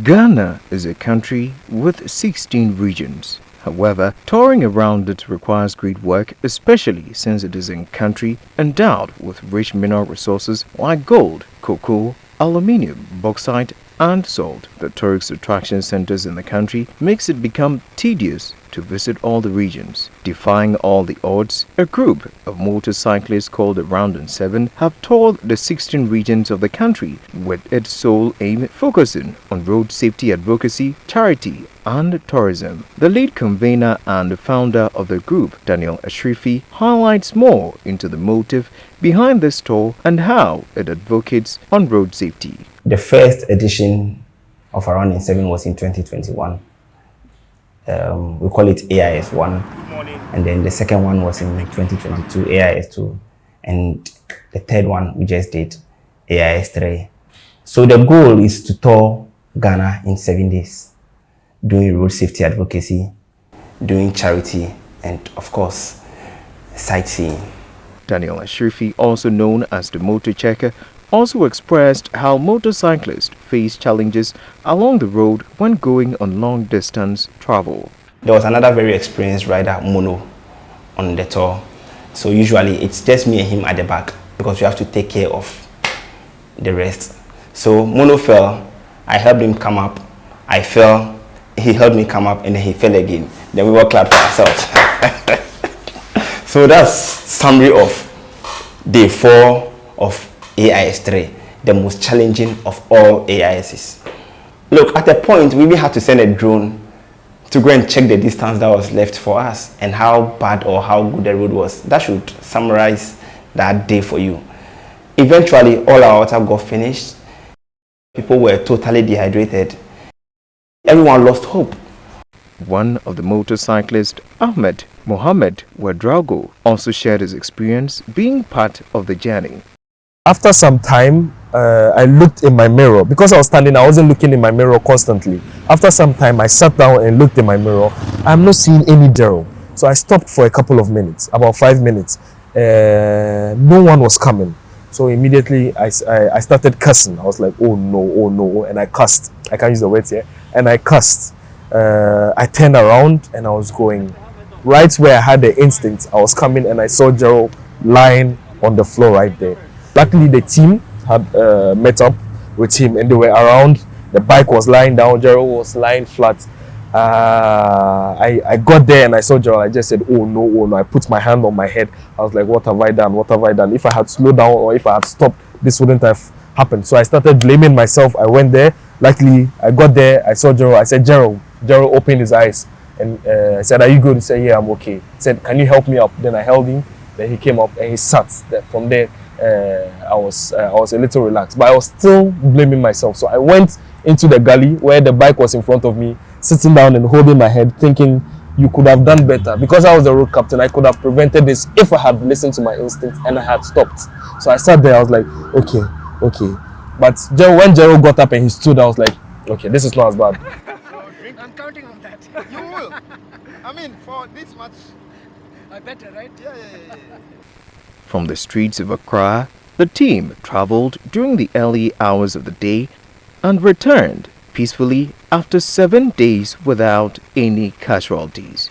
Ghana is a country with 16 regions. However, touring around it requires great work, especially since it is a country endowed with rich mineral resources like gold, cocoa, aluminium, bauxite, and salt. The tourist attraction centers in the country makes it become tedious to visit all the regions. Defying all the odds, a group of motorcyclists called Around 7 have toured the 16 regions of the country with its sole aim focusing on road safety advocacy, charity, and tourism. The lead convener and founder of the group, Daniel Ashrifi, highlights more into the motive behind this tour and how it advocates on road safety. The first edition of Around 7 was in 2021. We call it AIS 1, and then the second one was in 2022, AIS 2, and the third one we just did, AIS 3. So the goal is to tour Ghana in 7 days, doing road safety advocacy, doing charity, and of course, sightseeing. Daniel Ashrifi, also known as the Motor Checker, also expressed how motorcyclists face challenges along the road when going on long-distance travel. There was another very experienced rider, Mono, on the tour. So usually it's just me and him at the back because we have to take care of the rest. So Mono fell, I helped him come up. I fell, he helped me come up, and then he fell again. Then we were clapped for ourselves. So that's summary of day 4 of AIS 3, the most challenging of all AISs. Look, at a point, we even had to send a drone to go and check the distance that was left for us and how bad or how good the road was. That should summarize that day for you. Eventually, all our water got finished. People were totally dehydrated. Everyone lost hope. One of the motorcyclists, Ahmed Mohammed Wadrago, also shared his experience being part of the journey. After some time, I looked in my mirror. Because I was standing, I wasn't looking in my mirror constantly. After some time, I sat down and looked in my mirror. I'm not seeing any Daryl. So I stopped for a couple of minutes, about 5 minutes. No one was coming. So immediately I started cussing. I was like, oh no, and I cussed. I can't use the words here. And I cussed. I turned around and I was going. Right where I had the instinct, I was coming and I saw Daryl lying on the floor right there. Luckily, the team had met up with him and they were around. The bike was lying down, Gerald was lying flat. I got there and I saw Gerald. I just said, oh no. I put my hand on my head. I was like, what have I done? If I had slowed down or if I had stopped, this wouldn't have happened. So I started blaming myself. I went there. Luckily, I got there. I saw Gerald. I said, Gerald opened his eyes. And I said, are you good? He said, yeah, I'm okay. He said, can you help me up? Then I held him. Then he came up and he sat. From there, I was a little relaxed, but I was still blaming myself. So I went into the galley where the bike was in front of me, sitting down and holding my head, thinking you could have done better. Because I was the road captain, I could have prevented this if I had listened to my instinct and I had stopped. So I sat there, I was like, okay. But when Gerald got up and he stood, I was like, okay, this is not as bad. I'm counting on that. You will. I mean, for this much. I better, right? Yeah. From the streets of Accra, the team traveled during the early hours of the day and returned peacefully after 7 days without any casualties.